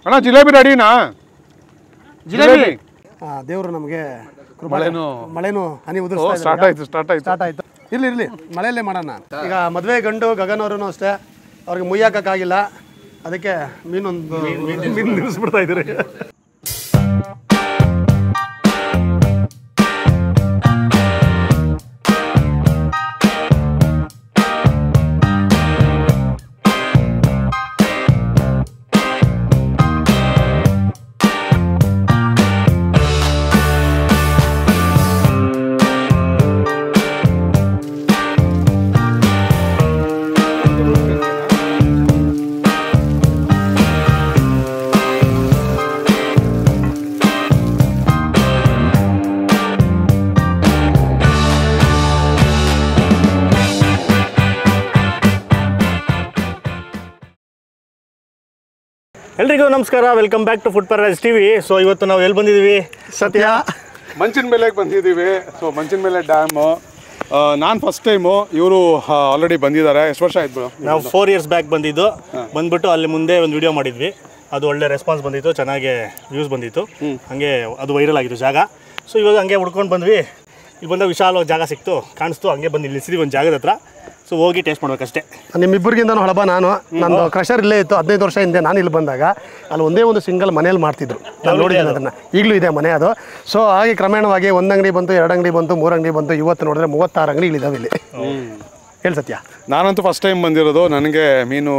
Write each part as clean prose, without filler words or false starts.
ಅಣ್ಣ ಜಿಲೇಬಿ ರೆಡಿನಾ? ಜಿಲೇಬಿ ದೇವರು ನಮಗೆ ಮಳೆನೂ ಹನಿ ಉದುರಿಸ್ತಾ ಸ್ಟಾರ್ಟ್ ಆಯ್ತು. ಇರ್ಲಿ ಮಳೆಯಲ್ಲೇ ಮಾಡೋಣ. ಈಗ ಮದುವೆ ಗಂಡು ಗಗನ್ ಅವರು ಅಷ್ಟೇ, ಅವ್ರಿಗೆ ಮುಯ್ಯಾಕಾಗಿಲ್ಲ, ಅದಕ್ಕೆ ಮೀನು ನಿಲ್ಲಿಸ್ಬಿಡ್ತಾ ಇದ್ದೀರಿ. ಎಲ್ರಿಗೂ ನಮಸ್ಕಾರ, welcome back to Food Paradise TV. So ಇವತ್ತು ನಾವು ಎಲ್ಲಿ ಬಂದಿದ್ದೀವಿ? ಸತ್ಯ ಮಂಚಿನ ಮೇಲೆಗೆ ಬಂದಿದ್ದೀವಿ. ಸೊ ಮಂಚಿನ ಮೇಲೆ ಡ್ಯಾಮು ನಾನು ಫಸ್ಟ್ ಟೈಮು, ಇವರು ಆಲ್ರೆಡಿ ಬಂದಿದ್ದಾರೆ. ಎಷ್ಟು ವರ್ಷ ಆಯ್ತು? ನಾವು 4 years ಬ್ಯಾಕ್ ಬಂದ್ಬಿಟ್ಟು ಅಲ್ಲಿ ಮುಂದೆ ಒಂದು ವಿಡಿಯೋ ಮಾಡಿದ್ವಿ. ಅದು ಒಳ್ಳೆ ರೆಸ್ಪಾನ್ಸ್ ಬಂದಿತ್ತು, ಚೆನ್ನಾಗಿ ವ್ಯೂಸ್ ಬಂದಿತ್ತು, ಹಾಗೆ ಅದು ವೈರಲ್ ಆಗಿತ್ತು ಜಾಗ. ಸೊ ಇವಾಗ ಹಂಗೆ ಹುಡ್ಕೊಂಡು ಬಂದ್ವಿ. ಇಲ್ಲಿ ಬಂದಾಗ ವಿಶಾಲವಾಗಿ ಜಾಗ ಸಿಕ್ತು, ಕಾಣಿಸ್ತು, ಹಂಗೆ ಬಂದು ನಿಲ್ಲಿಸಿದ್ವಿ ಒಂದು ಜಾಗದ ಹತ್ರ. ಸೊ ಹೋಗಿ ಟೇಸ್ಟ್ ಮಾಡ್ಬೇಕಷ್ಟೇ. ನಿಮ್ಮಿಬ್ಬರಿಗಿಂತ ಹೊಳಬ ನಾನು. ನಂದು ಕ್ರಷರ್ ಇಲ್ಲೇ ಇತ್ತು 15 ವರ್ಷ ಹಿಂದೆ. ನಾನು ಇಲ್ಲಿ ಬಂದಾಗ ಅಲ್ಲಿ ಒಂದೇ ಒಂದು ಸಿಂಗಲ್ ಮನೇಲಿ ಮಾಡ್ತಿದ್ರು, ನಾನು ನೋಡಿದ್ದೀನಿ ಅದನ್ನು. ಈಗಲೂ ಇದೆ ಮನೆ ಅದು. ಸೊ ಹಾಗೆ ಕ್ರಮೇಣವಾಗಿ 1 ಅಂಗಡಿ ಬಂತು, 2 ಅಂಗಡಿ ಬಂತು, 3 ಅಂಗಡಿ ಬಂತು. ಇವತ್ತು ನೋಡಿದ್ರೆ 36 ಅಂಗಡಿಗಳಿದ್ದಾವೆ ಇಲ್ಲಿ. ಹೇಳಿ ಸತ್ಯ. ನಾನಂತೂ ಫಸ್ಟ್ ಟೈಮ್ ಬಂದಿರೋದು. ನನಗೆ ಮೀನು,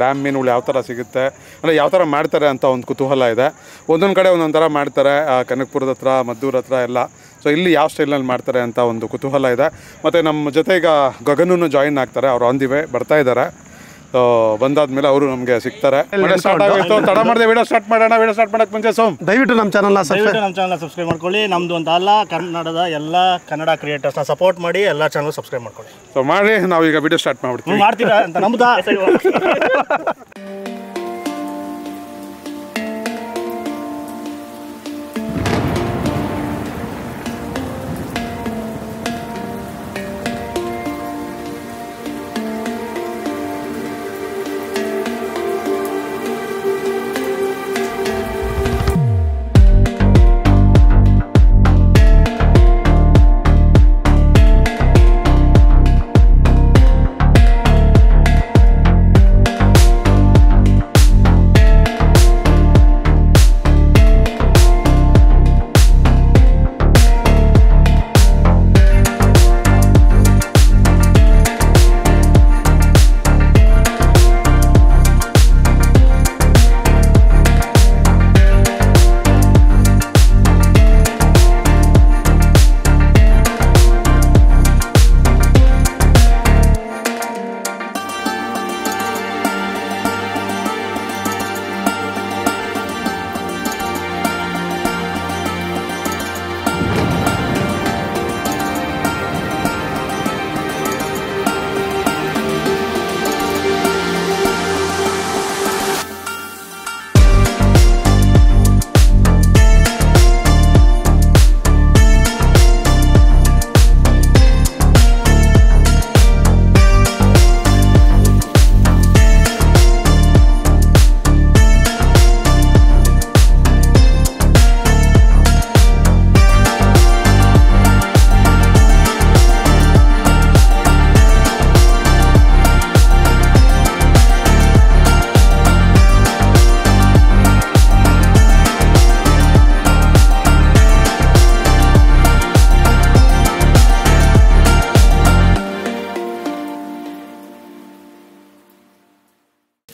ಡ್ಯಾಮ್ ಮೀನುಗಳು ಯಾವ ಥರ ಸಿಗುತ್ತೆ, ಅಂದರೆ ಯಾವ ಥರ ಮಾಡ್ತಾರೆ ಅಂತ ಒಂದು ಕುತೂಹಲ ಇದೆ. ಒಂದೊಂದು ಕಡೆ ಒಂದೊಂದು ಥರ ಮಾಡ್ತಾರೆ, ಕನಕಪುರದ ಹತ್ರ, ಮದ್ದೂರ ಹತ್ರ ಎಲ್ಲ. ಸೊ ಇಲ್ಲಿ ಯಾವ ಸ್ಟೈಲ್ನಲ್ಲಿ ಮಾಡ್ತಾರೆ ಅಂತ ಒಂದು ಕುತೂಹಲ ಇದೆ. ಮತ್ತು ನಮ್ಮ ಜೊತೆ ಈಗ ಗಗನೂ ಜಾಯಿನ್ ಆಗ್ತಾರೆ. ಅವ್ರು ಆನ್ ದಿ ವೇ ಬರ್ತಾ ಇದ್ದಾರೆ. ಸೊ ಬಂದಾದ್ಮೇಲೆ ಅವರು ನಮಗೆ ಸಿಗ್ತಾರೆ. ಸ್ಟಾರ್ಟ್ ಆಗೋಯ್ತು, ತಡ ಮಾಡಿದೆ ವಿಡಿಯೋ ಸ್ಟಾರ್ಟ್ ಮಾಡೋಣ. ವಿಡಿಯೋ ಸ್ಟಾರ್ಟ್ ಮಾಡೋಕ್ಕೆ ಮುಂಚೆ ದಯವಿಟ್ಟು ನಮ್ಮ ಚಾನಲ್ನ ಸಬ್ಸ್ಕ್ರೈಬ್ ಮಾಡ್ಕೊಳ್ಳಿ. ನಮ್ಮದು ಅಂತ ಅಲ್ಲ, ಕನ್ನಡದ ಎಲ್ಲ ಕನ್ನಡ ಕ್ರಿಯೇಟರ್ಸ್ನ ಸಪೋರ್ಟ್ ಮಾಡಿ, ಎಲ್ಲ ಚಾನಲ್ ಸಬ್ಸ್ಕ್ರೈಬ್ ಮಾಡ್ಕೊಳ್ಳಿ. ಸೊ ಮಾಡಿ ನಾವೀಗ ವಿಡಿಯೋ ಸ್ಟಾರ್ಟ್ ಮಾಡ್ಬಿಡ್ತೀವಿ. ಮಾಡ್ತೀರಾ ಅಂತ ನಮ್ದು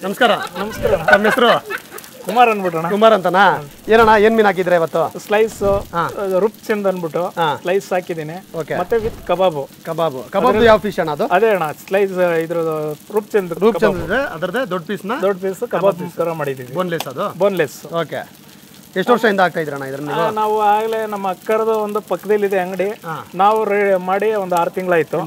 ನಮಸ್ಕಾರ. ನಮ್ಮ ಹೆಸರು ಕುಮಾರ್ ಅಂದ್ಬಿಟ್ಟು. ಕುಮಾರ್ ಅಂತನಾ? ಏನಣ್ಣ, ಏನ್ ಮೀನು ಹಾಕಿದ್ರೆ ಇವತ್ತು? ಸ್ಲೈಸ್ ರುಪ್ಚಂದ್ ಅಂದ್ಬಿಟ್ಟು ಸ್ಲೈಸ್ ಹಾಕಿದ್ದೀನಿ. ಮತ್ತೆ ವಿತ್ ಕಬಾಬ್ ಯಾವ ಫಿಶ್ ಅಣ್ಣ ಅದು? ಅದೇ ಅಣ್ಣ, ಸ್ಲೈಸ್ ಇದ್ರದ್ದು ರೂಪ್ಚಂದ್ ಅದರದೇ ದೊಡ್ಡ ಪೀಸ್ ಕಬಾಬ್ ತರ ಮಾಡಿದೀವಿ. ಬೋನ್ಲೆಸ್ ಅದು? ಬೋನ್ಲೆಸ್. ಓಕೆ. ಎಷ್ಟು ವರ್ಷದಿಂದ ಆಗ್ತಾ ಇದ್ರಣ್ಣ ಇದನ್ನ? ನಾವು ಆಗ್ಲೇ ನಮ್ಮ ಅಕ್ಕರದು ಒಂದು ಪಕ್ಕದಲ್ಲಿದೆ ಅಂಗಡಿ, ನಾವು ಮಾಡಿ ಒಂದು 6 ತಿಂಗಳಾಯ್ತು.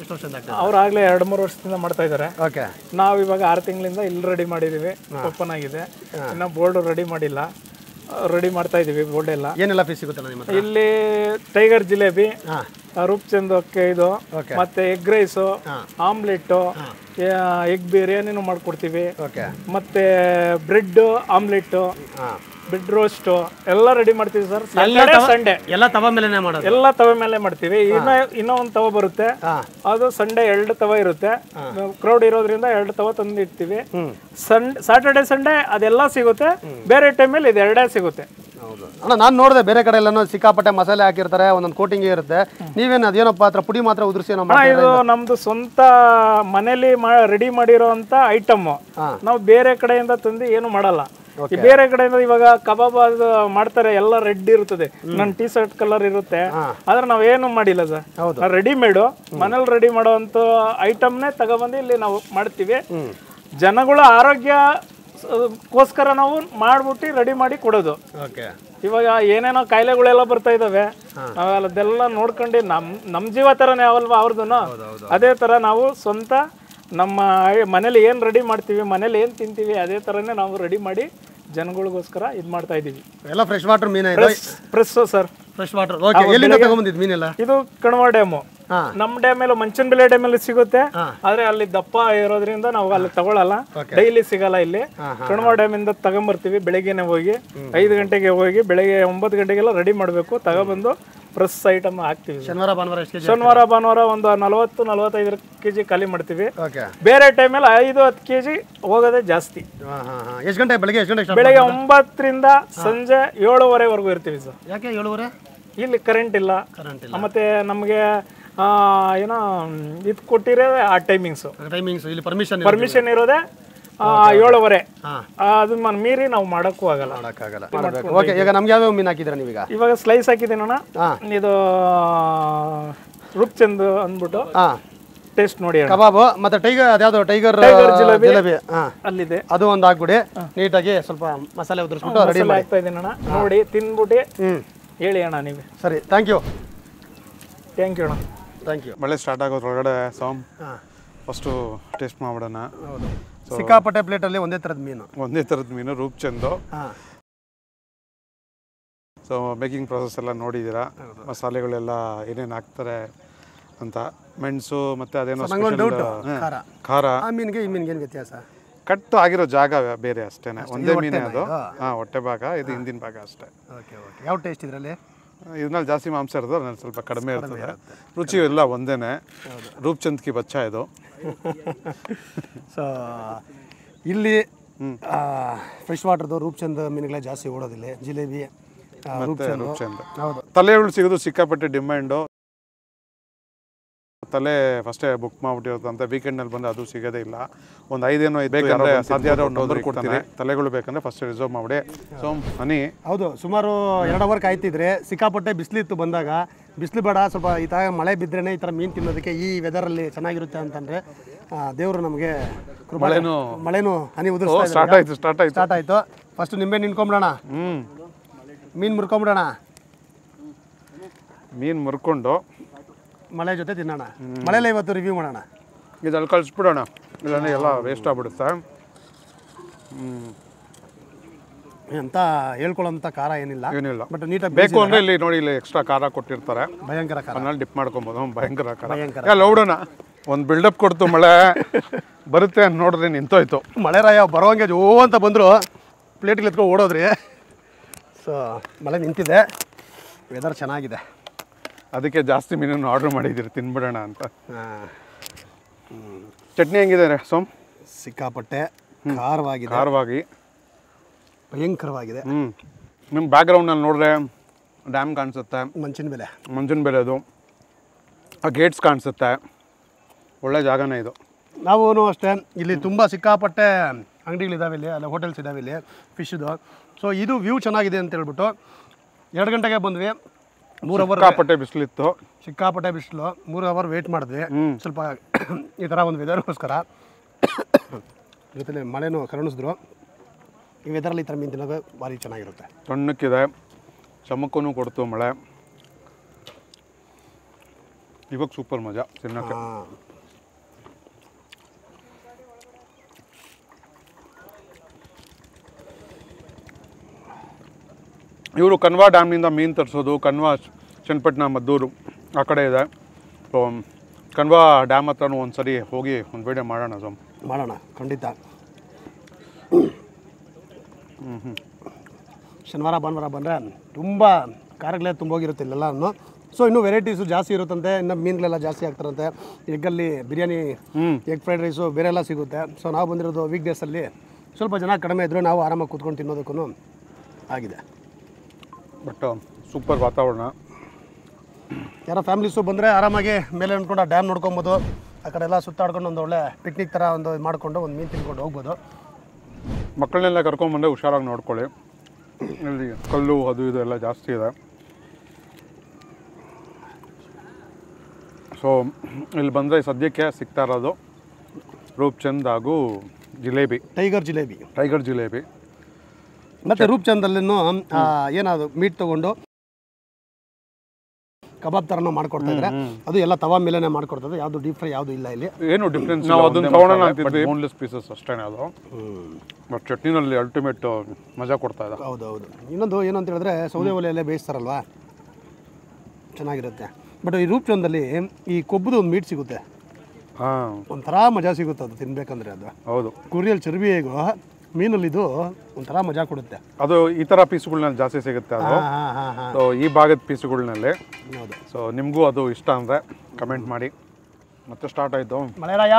ಎಷ್ಟು ವರ್ಷದಿಂದ? ಅವ್ರು ಆಗ್ಲೇ 2-3 ವರ್ಷದಿಂದ ಮಾಡ್ತಾ ಇದಾರೆ. ಓಕೆ. ನಾವು ಇವಾಗ 6 ತಿಂಗಳಿಂದ ಇಲ್ಲಿ ರೆಡಿ ಮಾಡಿದೀವಿ, ಓಪನ್ ಆಗಿದೆ. ಇನ್ನ ಬೋರ್ಡ್ ರೆಡಿ ಮಾಡಿಲ್ಲ, ರೆಡಿ ಮಾಡ್ತಾ ಇದೀವಿ ಬೋರ್ಡ್ ಎಲ್ಲ. ಏನೆಲ್ಲ ಫಿಶ್ ಸಿಗುತ್ತೆ ನಿಮ್ಮ ಹತ್ರ? ಇಲ್ಲಿ ಟೈಗರ್ ಜಿಲೇಬಿ, ರೂಪ್ಚಂದಕ್ಕೆ ಇದು ಮತ್ತೆ ಎಗ್ ರೈಸು, ಆಮ್ಲೆಟ್ಟು, ಎಗ್ ಬಿರಿಯಾನಿನೂ ಮಾಡ್ಕೊಡ್ತೀವಿ. ಮತ್ತೆ ಬ್ರೆಡ್ ಆಮ್ಲೆಟ್ಟು, ಬ್ರೆಡ್ ರೋಸ್ಟು ಎಲ್ಲ ರೆಡಿ ಮಾಡ್ತೀವಿ ಸರ್. ಸಂಡೇ ಎಲ್ಲ ತವ ಮೇಲೆನೇ ಮಾಡೋದು. ಎಲ್ಲ ತವೆ ಮೇಲೆ ಮಾಡ್ತೀವಿ. ಇನ್ನೂ ಒಂದು ತವ ಬರುತ್ತೆ, ಅದು ಸಂಡೇ 2 ತವ ಇರುತ್ತೆ. ಕ್ರೌಡ್ ಇರೋದ್ರಿಂದ 2 ತವ ತಂದು ಇಡ್ತೀವಿ. ಸಾಟರ್ಡೆ ಸಂಡೇ ಅದೆಲ್ಲ ಸಿಗುತ್ತೆ, ಬೇರೆ ಟೈಮಲ್ಲಿ ಇದು 2 ಸಿಗುತ್ತೆ. ಹೌದು ಅಣ್ಣ, ನಾನು ನೋಡಿದೆ ಬೇರೆ ಕಡೆ ಎಲ್ಲ ಸಿಕ್ಕಾಪಟ್ಟೆ ಮಸಾಲೆ ಹಾಕಿರ್ತಾರೆ, ಒಂದೊಂದು ಕೋಟಿಂಗ್ ಇರುತ್ತೆ. ನೀವೇನು ಅದೇನಪ್ಪ ಹತ್ರ ಪುಡಿ ಮಾತ್ರ ಉದುರಿಸಿ ಇದು ನಮ್ದು ಸ್ವಂತ ಮನೇಲಿ ರೆಡಿ ಮಾಡಿರೋ ಅಂತ ಐಟಮ್. ನಾವು ಬೇರೆ ಕಡೆಯಿಂದ ತಂದು ಏನು ಮಾಡಲ್ಲ. ಈ ಬೇರೆ ಕಡೆಯಿಂದ ಇವಾಗ ಕಬಾಬ್ ಅದು ಮಾಡ್ತಾರೆ, ಎಲ್ಲ ರೆಡ್ ಇರುತ್ತದೆ, ನನ್ನ ಟೀ ಶರ್ಟ್ ಕಲರ್ ಇರುತ್ತೆ, ಆದ್ರೆ ನಾವೇನು ಮಾಡಿಲ್ಲ ಸರ್. ರೆಡಿಮೇಡು ಮನೇಲಿ ರೆಡಿ ಮಾಡೋಂಥ ಐಟಮ್ನೇ ತಗೊಬಂದು ಇಲ್ಲಿ ನಾವು ಮಾಡ್ತೀವಿ. ಜನಗಳ ಆರೋಗ್ಯಕ್ಕೋಸ್ಕರ ನಾವು ಮಾಡ್ಬಿಟ್ಟು ರೆಡಿ ಮಾಡಿ ಕೊಡೋದು. ಇವಾಗ ಏನೇನೋ ಕಾಯಿಲೆಗಳೆಲ್ಲ ಬರ್ತಾ ಇದಾವೆ, ಅದೆಲ್ಲ ನೋಡ್ಕೊಂಡು ನಮ್ ಜೀವ ತರನೇ ಅವಲ್ವಾ ಅವ್ರದ್ದು. ಅದೇ ತರ ನಾವು ಸ್ವಂತ ನಮ್ಮ ಮನೇಲಿ ಏನು ರೆಡಿ ಮಾಡ್ತೀವಿ, ಮನೇಲಿ ಏನು ತಿಂತೀವಿ, ಅದೇ ಥರನೇ ನಾವು ರೆಡಿ ಮಾಡಿ ಜನಗಳಿಗೋಸ್ಕರ ಇದು ಮಾಡ್ತಾ ಇದ್ದೀವಿ. ಎಲ್ಲ ಫ್ರೆಶ್ ವಾಟರ್ ಮೀನು, fresh sir, fresh water. Okay, ಎಲ್ಲಿಂದ ತಗೊಂಡ್ಬಂದಿದ್ದು ಮೀನೆಲ್ಲ? ಇದು ಕಣವ ಡ್ಯಾಮು. ನಮ್ಮ ಡ್ಯಾಮಲ್ಲಿ ಮಂಚನಬೆಲೆ ಡ್ಯಾಮಲ್ಲಿ ಸಿಗುತ್ತೆ, ಆದ್ರೆ ಅಲ್ಲಿ ದಪ್ಪ ಇರೋದ್ರಿಂದ ನಾವು ಅಲ್ಲಿ ತಗೊಳ್ಳಲ್ಲ, ಡೈಲಿ ಸಿಗಲ್ಲ ಇಲ್ಲಿ. ಕಣವ ಡ್ಯಾಮಿಂದ ತಗೊಂಬರ್ತೀವಿ. ಬೆಳಗ್ಗೆನೆ ಹೋಗಿ 5 ಗಂಟೆಗೆ ಹೋಗಿ ಬೆಳಗ್ಗೆ 9 ಗಂಟೆಗೆಲ್ಲ ರೆಡಿ ಮಾಡಬೇಕು, ತಗೊಬಂದು ಫ್ರೆಶ್ ಐಟಮ್ ಹಾಕ್ತೀವಿ. ಶನಿವಾರ ಭಾನುವಾರ ಒಂದು 40-45 kg ಖಾಲಿ ಮಾಡ್ತೀವಿ. ಬೇರೆ ಟೈಮಲ್ಲಿ 5-10 kg ಹೋಗೋದೇ ಜಾಸ್ತಿ. ಎಷ್ಟು ಗಂಟೆ? ಬೆಳಗ್ಗೆ 9 ರಿಂದ ಸಂಜೆ 7:30 ಇರ್ತೀವಿ ಸರ್. ಯಾಕೆ 7:30? ಇಲ್ಲಿ ಕರೆಂಟ್ ಇಲ್ಲ, ಮತ್ತೆ ನಮಗೆ ಏನೋ ಇದು ಕೊಟ್ಟಿರೋ ಆ ಟೈಮಿಂಗ್ಸ್ ಇಲ್ಲಿ ಪರ್ಮಿಷನ್ ಇರೋದೇ 7:30. ಅದನ್ನ ಮೀರಿ ನಾವು ಮಾಡಕ್ಕೂ ಆಗಲ್ಲ. ಓಕೆ, ಈಗ ನಮ್ಗೆ ಯಾವ್ಯಾವ ಮೀನು ಹಾಕಿದ್ದೀರಾ ನೀವೀಗ? ಇವಾಗ ಸ್ಲೈಸ್ ಹಾಕಿದ್ದೀನಿ ಅಣ್ಣ. ಇದು ರೂಪ್ಚಂದ್ ಅಂದ್ಬಿಟ್ಟು ಟೇಸ್ಟ್ ನೋಡಿ. ಕಬಾಬ್ ಮತ್ತೆ ಟೈಗರ್ ಜಿಲೇಬಿ ಅಲ್ಲಿದೆ, ಅದು ಒಂದು ಹಾಕ್ಬಿಡಿ. ನೀಟಾಗಿ ಸ್ವಲ್ಪ ಮಸಾಲೆ ಉದುರಿಸ್ಬಿಟ್ಟು ರೆಡಿ ಆಗ್ತಾ ಇದ್ದೀನಿ ಅಣ್ಣ. ನೋಡಿ ತಿಂದ್ಬಿಟ್ಟು ಹೇಳಿ ಅಣ್ಣ ನೀವೇ. ಸರಿ, ಥ್ಯಾಂಕ್ ಯು ಅಣ್ಣ. Thank you. ಮಳೆ ಸ್ಟಾರ್ಟ್ ಆಗೋದ್ರೊಳಗಡೆ ಫಸ್ಟು ಟೇಸ್ಟ್ ಮಾಡ್ಬಿಡೋಣ. ಸಿಕ್ಕಾಪಟ್ಟೆ ಪ್ಲೇಟಲ್ಲಿ ಒಂದೇ ಥರದ ಮೀನು ರೂಪ್ಚಂದು. ಸೊ ಮೇಕಿಂಗ್ ಪ್ರೊಸೆಸ್ ಎಲ್ಲ ನೋಡಿದ್ದೀರಾ, ಮಸಾಲೆಗಳೆಲ್ಲ ಏನೇನು ಹಾಕ್ತಾರೆ ಅಂತ. ಮೆಣಸು ಮತ್ತು ಅದೇನೋ ಖಾರ. ಆ ಮೀನಿಗೆ ಈ ಮೀನಿಗೆ ಏನು ವ್ಯತ್ಯಾಸ? ಕಟ್ ಆಗಿರೋ ಜಾಗ ಬೇರೆ ಅಷ್ಟೇ, ಒಂದೇ ಮೀನೇ ಅದು. ಹೊಟ್ಟೆ ಭಾಗ, ಇದು ಹಿಂದಿನ ಭಾಗ ಅಷ್ಟೇ. ಯಾವ ಟೇಸ್ಟ್ ಇದರಲ್ಲಿ? ಇದ್ರಲ್ಲಿ ಜಾಸ್ತಿ ಮಾಂಸ ಇರ್ತದೆ, ಅದ್ರಲ್ಲಿ ಸ್ವಲ್ಪ ಕಡಿಮೆ ಇರ್ತದೆ. ರುಚಿ ಎಲ್ಲ ಒಂದೇನೆ. ರೂಪ್ಚಂದ್ ಕಿ ಬಚ್ಚ ಇದು. ಸೊ ಇಲ್ಲಿ ಫ್ರೆಶ್ ವಾಟರ್ದು ರೂಪ್ಚಂದ್ ಮೀನುಗಳೇ ಜಾಸ್ತಿ ಓಡೋದಿಲ್ಲ. ಜಿಲೇಬಿ, ರೂಪ್ಚಂದ್. ಹೌದು, ತಲೆಗಳು ಸಿಗೋದು ಸಿಕ್ಕಾಪಟ್ಟೆ ಡಿಮ್ಯಾಂಡು. ತಲೆ ಫಸ್ಟೇ ಬುಕ್ ಮಾಡ್ಬಿಟ್ಟಿರುತ್ತಂತೆ, ವೀಕೆಂಡ್ನಲ್ಲಿ ಬಂದರೆ ಅದು ಸಿಗೋದೇ ಇಲ್ಲ. ಒಂದು 5 ಬೇಕಂದ್ರೆ ಸಾಧ್ಯ ಆದ್ರೆ ಒಂದು ನಂಬರ್ ಕೊಡ್ತೀನಿ. ತಲೆಗಳು ಬೇಕಂದ್ರೆ ಫಸ್ಟ್ ರಿಸರ್ವ್ ಮಾಡಿ. ಸೊ ಹನಿ ಹೌದು, ಸುಮಾರು 2 ಅವರ್ ಕಾಯ್ತಿದ್ರೆ ಸಿಕ್ಕಾಪಟ್ಟೆ ಬಿಸಿಲಿತ್ತು. ಬಂದಾಗ ಬಿಸಿಲು ಬೇಡ, ಸ್ವಲ್ಪ ಈ ಥರ ಮಳೆ ಬಿದ್ದರೆ ಈ ಥರ ಮೀನು ತಿನ್ನೋದಕ್ಕೆ ಈ ವೆದರಲ್ಲಿ ಚೆನ್ನಾಗಿರುತ್ತೆ ಅಂತಂದರೆ ದೇವರು ನಮಗೆ ಮಳೆನೂ ಹನಿ ಉದುರಿಸ್ತಾ ಸ್ಟಾರ್ಟ್ ಆಯಿತು. ಫಸ್ಟ್ ನಿಂಬೆ ನಿನ್ಕೊಂಬಿಡೋಣ, ಮೀನು ಮುರ್ಕೊಂಬಿಡೋಣ. ಮೀನು ಮುರ್ಕೊಂಡು ಮಳೆ ಜೊತೆ ತಿನ್ನೋಣ. ಮಳೆಲ್ಲ ಇವತ್ತು ರಿವ್ಯೂ ಮಾಡೋಣ. ಇದರಲ್ಲಿ ಕಳಿಸ್ಬಿಡೋಣ, ಇಲ್ಲಾಂದರೆ ಎಲ್ಲ ವೇಸ್ಟ್ ಆಗ್ಬಿಡುತ್ತೆ. ಅಂತ ಹೇಳ್ಕೊಳ್ಳೋಂಥ ಖಾರ ಏನಿಲ್ಲ, ಬಟ್ ನೀಟಾಗಿ ಬೇಕು ಅಂದರೆ ಇಲ್ಲಿ ನೋಡಿ, ಇಲ್ಲಿ ಎಕ್ಸ್ಟ್ರಾ ಖಾರ ಕೊಟ್ಟಿರ್ತಾರೆ, ಭಯಂಕರ ಖಾರ. ಅದನ್ನಲ್ಲಿ ಡಿಪ್ ಮಾಡ್ಕೊಬೋದು. ಭಯಂಕರ ಖಾರ. ಎಲ್ಲ ನೋಡೋಣ, ಒಂದು ಬಿಲ್ಡಪ್ ಕೊಡ್ತು, ಮಳೆ ಬರುತ್ತೆ ಅಂತ ನೋಡಿದ್ರೆ ನಿಂತೋಯ್ತು. ಮಳೆ ರಾಯ ಬರೋಂಗೆ ಜೋ ಅಂತ ಬಂದರು, ಪ್ಲೇಟಿಗೆ ಎತ್ಕೊಂಡು ಓಡೋದ್ರಿ. ಸೊ ಮಳೆ ನಿಂತಿದೆ, ವೆದರ್ ಚೆನ್ನಾಗಿದೆ, ಅದಕ್ಕೆ ಜಾಸ್ತಿ ಮೀನನ್ನು ಆರ್ಡ್ರ್ ಮಾಡಿದ್ದೀರಿ ತಿನ್ಬಿಡೋಣ ಅಂತ. ಚಟ್ನಿ ಹೆಂಗಿದೆ ಸೋಮ್? ಸಿಕ್ಕಾಪಟ್ಟೆ ಖಾರವಾಗಿ ಭಯಂಕರವಾಗಿದೆ. ನಿಮ್ಮ ಬ್ಯಾಕ್ಗ್ರೌಂಡ್ನಲ್ಲಿ ನೋಡಿದ್ರೆ ಡ್ಯಾಮ್ ಕಾಣಿಸುತ್ತೆ, ಮಂಚಿನ ಬೆಲೆ ಅದು, ಆ ಗೇಟ್ಸ್ ಕಾಣಿಸುತ್ತೆ. ಒಳ್ಳೆ ಜಾಗನೇ ಇದು. ನಾವು ಅಷ್ಟೇ, ಇಲ್ಲಿ ತುಂಬ ಸಿಕ್ಕಾಪಟ್ಟೆ ಅಂಗಡಿಗಳಿದ್ದಾವೆ, ಇಲ್ಲಿ ಅಲ್ಲ ಹೋಟೆಲ್ಸ್ ಇದ್ದಾವೆ ಇಲ್ಲಿ ಫಿಶ್ದು. ಸೊ ಇದು ವ್ಯೂ ಚೆನ್ನಾಗಿದೆ ಅಂತ ಹೇಳ್ಬಿಟ್ಟು 2 ಗಂಟೆಗೆ ಬಂದ್ವಿ. 3 ಅವರ್ ಸಿಕ್ಕಾಪಟ್ಟೆ ಬಿಸಿಲು 3 ಅವರ್ ವೇಟ್ ಮಾಡಿದ್ವಿ ಸ್ವಲ್ಪ ಈ ಥರ ಒಂದು ವೆದರ್ಗೋಸ್ಕರ. ಜೊತೆಲಿ ಮಳೆನೂ ಕರುಣಿಸಿದ್ರು. ಈ ವೆದರಲ್ಲಿ ಈ ಥರ ಮೀನು ತಿನ್ನೋದು ಭಾರಿ ಚೆನ್ನಾಗಿರುತ್ತೆ. ತಣ್ಣಕ್ಕಿದೆ, ಚಮಕೂ ಕೊಡ್ತು ಮಳೆ. ಇವಾಗ ಸೂಪರ್ ಮಜಾ ತಿನ್ನೋಕ್ಕೆ. ಇವರು ಕನ್ವಾ ಡ್ಯಾಮ್ನಿಂದ ಮೀನು ತರಿಸೋದು. ಕನ್ವಾ ಚನ್ನಪಟ್ಟಣ ಮದ್ದೂರು ಆ ಕಡೆ ಇದೆ. ಸೊ ಕಣ್ವಾ ಡ್ಯಾಮ್ ಹತ್ರನೂ ಒಂದು ಸರಿ ಹೋಗಿ ಒಂದು ವಿಡಿಯೋ ಮಾಡೋಣ ಸಮ್. ಮಾಡೋಣ ಖಂಡಿತ. ಶನಿವಾರ ಭಾನುವಾರ ಬಂದರೆ ತುಂಬ ಕಾರ್ಯಗಳೇ ತುಂಬೋಗಿರುತ್ತೆ ಇಲ್ಲೆಲ್ಲನೂ. ಸೊ ಇನ್ನೂ ವೆರೈಟೀಸು ಜಾಸ್ತಿ ಇರುತ್ತಂತೆ, ಇನ್ನು ಮೀನುಗಳೆಲ್ಲ ಜಾಸ್ತಿ ಆಗ್ತಾರಂತೆ. ಎಗ್ಗಲ್ಲಿ ಬಿರಿಯಾನಿ, ಎಗ್ ಫ್ರೈಡ್ ರೈಸು ಬೇರೆ ಎಲ್ಲ ಸಿಗುತ್ತೆ. ಸೊ ನಾವು ಬಂದಿರೋದು ವೀಕ್ ಡೇಸಲ್ಲಿ ಸ್ವಲ್ಪ ಜನ ಕಡಿಮೆ ಇದ್ದರೂ ನಾವು ಆರಾಮಾಗಿ ಕೂತ್ಕೊಂಡು ತಿನ್ನೋದಕ್ಕೂ ಆಗಿದೆ. ಬಟ್ ಸೂಪರ್ ವಾತಾವರಣ. ಯಾರೋ ಫ್ಯಾಮಿಲೀಸು ಬಂದರೆ ಆರಾಮಾಗಿ ಮೇಲೆ ಅಂದ್ಕೊಂಡು ಆ ಡ್ಯಾಮ್ ನೋಡ್ಕೊಬೋದು. ಆ ಕಡೆ ಎಲ್ಲ ಸುತ್ತಾಡ್ಕೊಂಡು ಒಂದು ಒಳ್ಳೆ ಪಿಕ್ನಿಕ್ ಥರ ಒಂದು ಮಾಡಿಕೊಂಡು ಒಂದು ಮೀನು ತಿನ್ಕೊಂಡು ಹೋಗ್ಬೋದು. ಮಕ್ಕಳನ್ನೆಲ್ಲ ಕರ್ಕೊಂಬಂದರೆ ಹುಷಾರಾಗಿ ನೋಡ್ಕೊಳ್ಳಿ. ಇಲ್ಲಿ ಕಲ್ಲು ಅದು ಇದು ಎಲ್ಲ ಜಾಸ್ತಿ ಇದೆ. ಸೊ ಇಲ್ಲಿ ಬಂದರೆ ಸದ್ಯಕ್ಕೆ ಸಿಗ್ತಾ ಇರೋದು ರೂಪ್ಚಂದ್ ಹಾಗೂ ಜಿಲೇಬಿ, ಟೈಗರ್ ಜಿಲೇಬಿ. ಮತ್ತು ರೂಪ್ಚಂದಲ್ಲಿನೂ ಏನದು ಮೀಟ್ ತೊಗೊಂಡು ಕಬಾಬ್ ಥರನೂ ಮಾಡ್ಕೊಡ್ತಾ ಇದ್ದಾರೆ. ಅದು ಎಲ್ಲ ತವಾ ಮೇಲೆನೇ ಮಾಡ್ಕೊಡ್ತದೆ, ಯಾವುದು ಡೀಪ್ ಫ್ರೈ ಯಾವುದು ಇಲ್ಲ ಇಲ್ಲಿ. ಏನು ಡಿಫ್ರೆನ್ಸ್, ನಾವು ಅದನ್ನು ತೊಗೊಳೋಣ ಅಂತಿದ್ವಿ. ಬೋನ್ಲೆಸ್ ಪೀಸಸ್ ಅಷ್ಟೇ ಅದು. ಬಟ್ ಚಟ್ನಿನಲ್ಲಿ ಅಲ್ಟಿಮೇಟ್ ಮಜಾ ಕೊಡ್ತಾ ಇದೆ. ಹೌದೌದು. ಇನ್ನೊಂದು ಏನು ಅಂತ ಹೇಳಿದ್ರೆ ಸೌದೆ ಒಲೆಯಲ್ಲೇ ಬೇಯಿಸ್ತಾರಲ್ವಾ, ಚೆನ್ನಾಗಿರುತ್ತೆ. ಬಟ್ ಈ ರೂಪ್ಚಂದಲ್ಲಿ ಈ ಕೊಬ್ಬುದು ಒಂದು ಮೀಟ್ ಸಿಗುತ್ತೆ, ಒಂಥರ ಮಜಾ ಸಿಗುತ್ತೆ ಅದು ತಿನ್ಬೇಕಂದ್ರೆ. ಅದು ಹೌದು, ಕುರಿಯಲ್ಲಿ ಚರ್ಬಿ ಹೇಗೋ ಮೀನಲ್ಲಿದು ಒಂಥರ ಮಜಾ ಕೊಡುತ್ತೆ. ಅದು ಈ ಥರ ಪೀಸ್ಗಳನ್ನ ಜಾಸ್ತಿ ಸಿಗುತ್ತೆ ಅದು. ಸೊ ಈ ಭಾಗದ ಪೀಸ್ಗಳನ್ನಲ್ಲಿ. ಹೌದು. ಸೊ ನಿಮಗೂ ಅದು ಇಷ್ಟ ಅಂದರೆ ಕಮೆಂಟ್ ಮಾಡಿ. ಮತ್ತೆ ಸ್ಟಾರ್ಟ್ ಆಯಿತು ಮಳೆರಾಯ.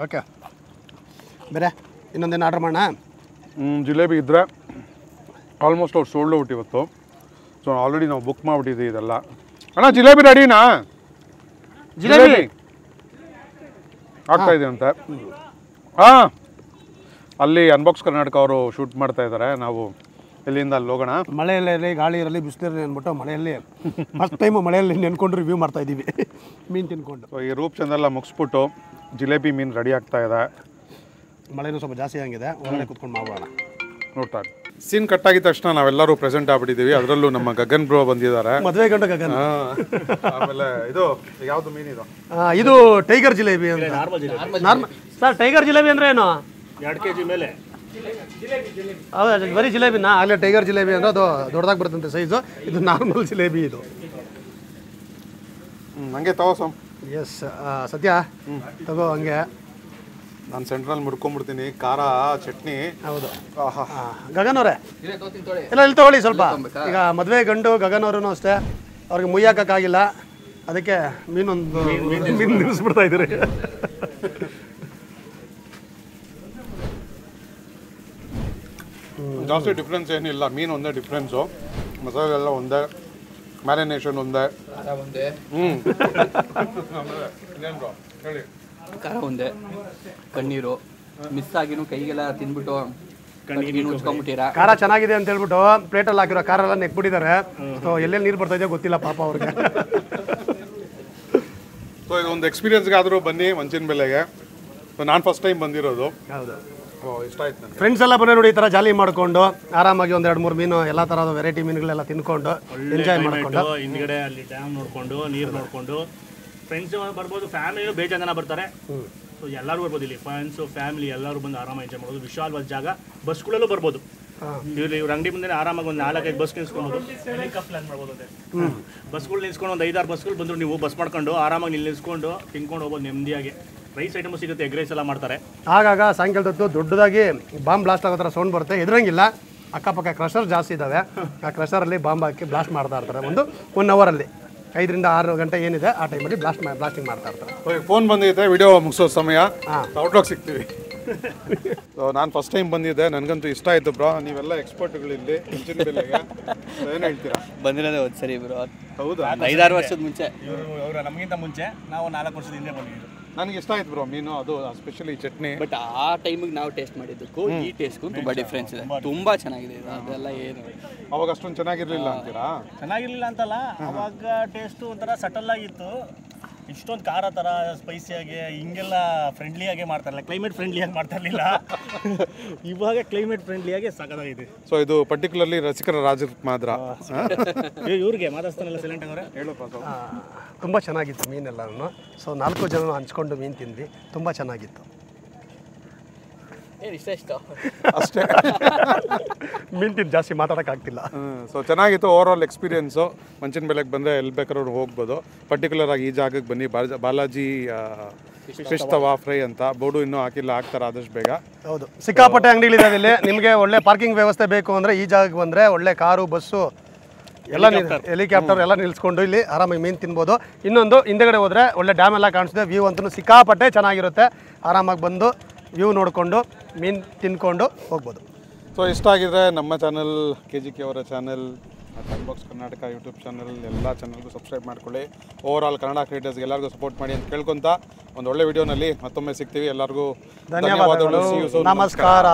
ಓಕೆ, ಬೇರೆ ಇನ್ನೊಂದೇನು ಆರ್ಡ್ರ್ ಮಾಡೋಣ? ಜಿಲೇಬಿ ಇದ್ದರೆ ಆಲ್ಮೋಸ್ಟ್ ಅವ್ರು ಸೋಲ್ಡ್ ಔಟ್ ಇವತ್ತು. ಸೊ ಆಲ್ರೆಡಿ ನಾವು ಬುಕ್ ಮಾಡಿಬಿಟ್ಟಿದ್ದೀವಿ ಇದೆಲ್ಲ. ಅಣ್ಣ ಜಿಲೇಬಿ ರೆಡಿನಾ? ಜಿಲೇಬಿ ಆಗ್ತಾ ಇದೆ ಅಂತೆ. ಹಾಂ, ಅಲ್ಲಿ ಅನ್ಬಾಕ್ಸ್ ಕರ್ನಾಟಕ ಅವರು ಶೂಟ್ ಮಾಡ್ತಾ ಇದ್ದಾರೆ. ನಾವು ಇಲ್ಲಿಂದ ಅಲ್ಲಿ ಹೋಗೋಣ. ಮಳೆಯಲ್ಲೇ ಗಾಳಿ ಇರಲಿ ಬಿಸಿಲಿರಲಿ ಅಂದ್ಬಿಟ್ಟು ಮಳೆಯಲ್ಲಿ ಫಸ್ಟ್ ಟೈಮು ಮಳೆಯಲ್ಲಿ ನೆನ್ಕೊಂಡು ರಿವ್ಯೂ ಮಾಡ್ತಾ ಇದ್ದೀವಿ ಮೀನು ತಿನ್ಕೊಂಡು. ಸೊ ಈ ರೂಪ್ಚಂದೆಲ್ಲ ಮುಗಿಸ್ಬಿಟ್ಟು ಜಿಲೇಬಿ ಮೀನು ರೆಡಿ ಆಗ್ತಾ ಇದೆ. ಮಳೆನೂ ಸ್ವಲ್ಪ ಜಾಸ್ತಿ ಆಗಿದೆ, ಒಳಗಡೆ ಕುತ್ಕೊಂಡು ಮಾಡೋಣ. ನೋಡ್ತಾ ಸೀನ್ ಕಟ್ ಆಗಿದ ತಕ್ಷಣ ನಾವೆಲ್ಲರೂ ಪ್ರೆಸೆಂಟ್ ಆಗ್ಬಿಟ್ಟಿದ್ದೀವಿ. ಅದರಲ್ಲೂ ನಮ್ಮ ಗಗನ್ ಬ್ರೋ ಬಂದಿದ್ದಾರೆ. ಮದುವೆ ಗಂಡ ಗಗನ್. ಆಮೇಲೆ ಇದು ಯಾವುದು ಮೀನಿದು? ಇದು ಟೈಗರ್ ಜಿಲೇಬಿ ಅಂತ. ನಾರ್ಮಲ್ ಸರ್, ಟೈಗರ್ ಜಿಲೇಬಿ ಅಂದರೆ ಏನು? 2 kg ಮೇಲೆ. ಹೌದು, ಬರೀ ಜಿಲೇಬಿನ. ಆಗಲೇ ಟೈಗರ್ ಜಿಲೇಬಿ ಅಂದರೆ ಅದು ದೊಡ್ಡದಾಗಿ ಬರುತ್ತಂತೆ ಸೈಜು. ಇದು ನಾರ್ಮಲ್ ಜಿಲೇಬಿ ಇದು. ಹಂಗೆ ತಗೋಸಮ್. ಎಸ್ ಸತ್ಯ ತಗೋ ಹಂಗೆ. ನಾನು ಸೆಂಟ್ರಲ್ಲಿ ಮುರ್ಕೊಂಡ್ಬಿಡ್ತೀನಿ. ಖಾರ ಚಟ್ನಿ. ಹೌದು. ಗಗನ್ ಅವರೇ ಇಲ್ಲ, ಇಲ್ಲಿ ತಗೊಳ್ಳಿ ಸ್ವಲ್ಪ. ಈಗ ಮದುವೆ ಗಂಡು ಗಗನ್ ಅವರು ಅಷ್ಟೇ, ಅವ್ರಿಗೆ ಮುಯ್ಯಾಕಾಗಿಲ್ಲ, ಅದಕ್ಕೆ ಮೀನು ನಿಲ್ಲಿಸ್ಬಿಡ್ತಾ ಇದ್ದೀರಿ. ಜಾಸ್ತಿ ಡಿಫ್ರೆನ್ಸ್ ಏನಿಲ್ಲ. ಮೀನು ಒಂದೇ ಡಿಫ್ರೆನ್ಸು, ಮಸಾಲೆ ಎಲ್ಲ ಒಂದೇ, ಮ್ಯಾರಿನೇಷನ್ ಒಂದೇ. ಹೇಳಿ. ಖಾರ ಒಂದೇ, ಕಣ್ಣೀರು ಮಿಸ್ ಆಗಿನೂ ಕೈಗೆಲ್ಲ ತಿಂದ್ಬಿಟ್ಟು ಕಣ್ಣೀರು ಉಚ್ಕೊಂಡ್ಬಿಟ್ಟಿರ. ಖಾರ ಚೆನ್ನಾಗಿದೆ ಅಂತ ಹೇಳ್ಬಿಟ್ಟು ಪ್ಲೇಟಲ್ಲಿ ಹಾಕಿರೋ ಖಾರ ಎಲ್ಲ ನೆಕ್ಬಿಟ್ಟಿದ್ದಾರೆ. ಸೊ ಎಲ್ಲೆಲ್ಲಿ ನೀರು ಬರ್ತಾ ಇದೆಯೋ ಗೊತ್ತಿಲ್ಲ ಪಾಪ ಅವ್ರಿಗೆ. ಸೊ ಇದೊಂದು ಎಕ್ಸ್ಪೀರಿಯನ್ಸ್ಗಾದರೂ ಬನ್ನಿ ಮಂಚಿನ ಬೆಲೆಗೆ. ಸೊ ನಾನು ಫಸ್ಟ್ ಟೈಮ್ ಬಂದಿರೋದು. ಹೌದು, ಇಷ್ಟ ಆಯ್ತು ನನಗೆ. ಫ್ರೆಂಡ್ಸ್ ಎಲ್ಲ ಬಂದರೆ ನೋಡಿ ಈ ಥರ ಜಾಲಿ ಮಾಡಿಕೊಂಡು ಆರಾಮಾಗಿ ಒಂದು 2-3 ಮೀನು ಎಲ್ಲ ಥರದ ವೆರೈಟಿ ಮೀನುಗಳೆಲ್ಲ ತಿನ್ಕೊಂಡು ಎಂಜಾಯ್ ಮಾಡಿಕೊಂಡು ಹಿಂದ್ಗಡೆ ಅಲ್ಲಿ ಡ್ಯಾಮ್ ನೋಡ್ಕೊಂಡು ನೀರು ನೋಡ್ಕೊಂಡು ಫ್ರೆಂಡ್ಸ್ ಬರ್ಬೋದು, ಫ್ಯಾಮಿಲಿ ಬೇಜಾನ್ ಜನ ಬರ್ತಾರೆ. ಸೊ ಎಲ್ಲರೂ ಬರ್ಬೋದು ಇಲ್ಲಿ, ಫ್ರೆಂಡ್ಸು ಫ್ಯಾಮಿಲಿ ಎಲ್ಲರೂ ಬಂದು ಆರಾಮಾಗಿ ಎಂಜಾಯ್ ಮಾಡ್ಬೋದು. ವಿಶಾಲವಾದ ಜಾಗ, ಬಸ್ಗಳಲ್ಲೂ ಬರ್ಬೋದು. ಇವ್ರ ಅಂಗಡಿ ಮುಂದೆ ಆರಾಮಾಗಿ ಒಂದು 4-5 ಬಸ್ ನಿಲ್ಸ್ಕೊಬೋದು. ಪ್ಲಾನ್ ಮಾಡ್ಬೋದು. ಬಸ್ಗಳು ನಿಲ್ಸ್ಕೊಂಡು ಒಂದು 5-6 ಬಸ್ಗಳು ಬಂದರು, ನೀವು ಬಸ್ ಮಾಡ್ಕೊಂಡು ಆರಾಮಾಗಿ ನಿಲ್ಲಿಸ್ಕೊಂಡು ತಿನ್ಕೊಂಡು ಹೋಗ್ಬೋದು ನೆಮ್ಮದಿಯಾಗಿ. ರೈಸ್ ಐಟಮು ಸಿಗುತ್ತೆ, ಎಗ್ ರೈಸ್ ಎಲ್ಲ ಮಾಡ್ತಾರೆ. ಆಗಾಗ ಸಾಯಂಕಾಲದೊತ್ತು ದೊಡ್ಡದಾಗಿ ಬಾಂಬ್ ಬ್ಲಾಸ್ಟ್ ಆಗೋ ಥರ ಸೌಂಡ್ ಬರುತ್ತೆ, ಹೆದರಂಗಿಲ್ಲ. ಅಕ್ಕಪಕ್ಕ ಕ್ರಷರ್ ಜಾಸ್ತಿ ಇದ್ದಾವೆ, ಆ ಕ್ರಷರಲ್ಲಿ ಬಾಂಬ್ ಹಾಕಿ ಬ್ಲಾಸ್ಟ್ ಮಾಡ್ತಾ ಇರ್ತಾರೆ. 1 ಅವರಲ್ಲಿ 5 ರಿಂದ 6 ಗಂಟೆ ಏನಿದೆ ಆ ಟೈಮಲ್ಲಿ ಬ್ಲಾಸ್ಟಿಂಗ್ ಮಾಡ್ತಾ ಇರ್ತಾರೆ. ಫೋನ್ ಬಂದೈತೆ, ವಿಡಿಯೋ ಮುಗಿಸೋ ಸಮಯ. ಔಟ್ಲಾಗ್ ಸಿಗ್ತೀವಿ. ಸೊ ನಾನು ಫಸ್ಟ್ ಟೈಮ್ ಬಂದಿದ್ದೆ, ನನಗಂತೂ ಇಷ್ಟ ಆಯಿತು ಬ್ರೋ. ನೀವೆಲ್ಲ ಎಕ್ಸ್ಪರ್ಟ್ಗಳಿಲ್ಲಿ ಮಂಚಿನ ಬೆಲೆಗೆ ಏನು ಹೇಳ್ತೀರಾ? ಬಂದಿರೋದೇ ಒಂದು ಸರಿ ಬ್ರೋ. ಹೌದಾ? 5-6 ವರ್ಷದ ಮುಂಚೆ. ಇವರು ನಮಗಿಂತ ಮುಂಚೆ, ನಾವು 4 ವರ್ಷದ ಹಿಂದೆ ಬಂದಿದ್ದು. ನನಗೆ ಇಷ್ಟ ಆಯ್ತು ಬ್ರೋ ಮೀನು, ಅದು ಎಸ್ಪೆಷಲಿ ಚಟ್ನಿ. ಬಟ್ ಆ ಟೈಮಿಗೆ ನಾವು ಟೇಸ್ಟ್ ಮಾಡಿದ್ದಕ್ಕೂ ಈ ಟೇಸ್ಟ್ಗೂ ತುಂಬ ಡಿಫ್ರೆನ್ಸ್ ಇದೆ. ತುಂಬ ಚೆನ್ನಾಗಿದೆ ಇದು. ಅದೆಲ್ಲ ಏನು ಅವಾಗ ಅಷ್ಟೊಂದು ಚೆನ್ನಾಗಿರಲಿಲ್ಲ ಅಂತೀರಾ? ಚೆನ್ನಾಗಿರ್ಲಿಲ್ಲ ಅಂತಲ್ಲ, ಅವಾಗ ಟೇಸ್ಟು ಒಂಥರ ಸಟಲ್ ಆಗಿತ್ತು. ಇಷ್ಟೊಂದು ಖಾರ ಥರ ಸ್ಪೈಸಿಯಾಗಿ ಹಿಂಗೆಲ್ಲ ಫ್ರೆಂಡ್ಲಿಯಾಗೆ ಮಾಡ್ತಾರಲ್ಲ, ಕ್ಲೈಮೇಟ್ ಫ್ರೆಂಡ್ಲಿಯಾಗಿ ಮಾಡ್ತಾ ಇರಲಿಲ್ಲ. ಇವಾಗ ಕ್ಲೈಮೇಟ್ ಫ್ರೆಂಡ್ಲಿಯಾಗಿ ಸಖತ್ತಾಗಿದೆ. ಸೊ ಇದು ಪರ್ಟಿಕ್ಯುಲರ್ಲಿ ರಸಿಕರ ರಾಜಕ್ಕೆ ಮಾತ್ರ. ಇವ್ರಿಗೆ ಮಾತಾಡ್ತಾನಲ್ಲ ಸೈಲೆಂಟ್ ಅವರೇ, ಹೇಳಪ್ಪ. ತುಂಬ ಚೆನ್ನಾಗಿತ್ತು ಮೀನೆಲ್ಲನೂ. ಸೊ 4 ಜನ ಹಂಚ್ಕೊಂಡು ಮೀನು ತಿಂದ್ವಿ, ತುಂಬ ಚೆನ್ನಾಗಿತ್ತು. ಏನು ಇಷ್ಟ ಅಷ್ಟೇ. ಮೀನು ತಿಂದು ಜಾಸ್ತಿ ಮಾತಾಡೋಕ್ಕಾಗ್ತಿಲ್ಲ. ಸೊ ಚೆನ್ನಾಗಿತ್ತು ಓವರ್ ಆಲ್ ಎಕ್ಸ್ಪೀರಿಯೆನ್ಸು. ಮಂಚಿನ ಬೆಲೆಗೆ ಬಂದರೆ ಎಲ್ಲಿ ಬೇಕಾದ್ರೂ ಹೋಗ್ಬೋದು. ಪರ್ಟಿಕ್ಯುಲರ್ ಆಗಿ ಈ ಜಾಗಕ್ಕೆ ಬನ್ನಿ. ಬಾಲಾಜಿ ಫಿಶ್ ತವಾ ಫ್ರೈ ಅಂತ ಬೋರ್ಡು ಇನ್ನೂ ಹಾಕಿಲ್ಲ, ಹಾಕ್ತಾರೆ ಆದಷ್ಟು ಬೇಗ. ಹೌದು, ಸಿಕ್ಕಾಪಟ್ಟೆ ಅಂಗಡಿಗಳಿದಾವೆ ಇಲ್ಲಿ. ನಿಮಗೆ ಒಳ್ಳೆ ಪಾರ್ಕಿಂಗ್ ವ್ಯವಸ್ಥೆ ಬೇಕು ಅಂದರೆ ಈ ಜಾಗಕ್ಕೆ ಬಂದರೆ ಒಳ್ಳೆ ಕಾರು, ಬಸ್ಸು ಎಲ್ಲ ಹೆಲಿಕಾಪ್ಟರ್ ಎಲ್ಲ ನಿಲ್ಸ್ಕೊಂಡು ಇಲ್ಲಿ ಆರಾಮಾಗಿ ಮೀನು ತಿನ್ಬೋದು. ಇನ್ನೊಂದು ಹಿಂದೆಗಡೆ ಹೋದರೆ ಒಳ್ಳೆ ಡ್ಯಾಮ್ ಎಲ್ಲ ಕಾಣಿಸುತ್ತೆ. ವ್ಯೂ ಅಂತೂ ಸಿಕ್ಕಾಪಟ್ಟೆ ಚೆನ್ನಾಗಿರುತ್ತೆ. ಆರಾಮಾಗಿ ಬಂದು ವ್ಯೂ ನೋಡಿಕೊಂಡು ಮೀನು ತಿನ್ಕೊಂಡು ಹೋಗ್ಬೋದು. ಸೊ ಇಷ್ಟ ಆಗಿದ್ರೆ ನಮ್ಮ ಚಾನಲ್ KGK ಅವರ channel, box Karnataka YouTube channel ಎಲ್ಲ ಚಾನಲ್ಗೂ ಸಬ್ಸ್ಕ್ರೈಬ್ ಮಾಡ್ಕೊಳ್ಳಿ. ಓವರ್ ಆಲ್ ಕನ್ನಡ ಕ್ರಿಯೇಟರ್ಸ್ಗೆ ಎಲ್ಲರಿಗೂ ಸಪೋರ್ಟ್ ಮಾಡಿ ಅಂತ ಕೇಳ್ಕೊತ ಒಂದು ಒಳ್ಳೆ ವಿಡಿಯೋನಲ್ಲಿ ಮತ್ತೊಮ್ಮೆ ಸಿಗ್ತೀವಿ. ಎಲ್ಲರಿಗೂ ಧನ್ಯವಾದಗಳು. ನಮಸ್ಕಾರ.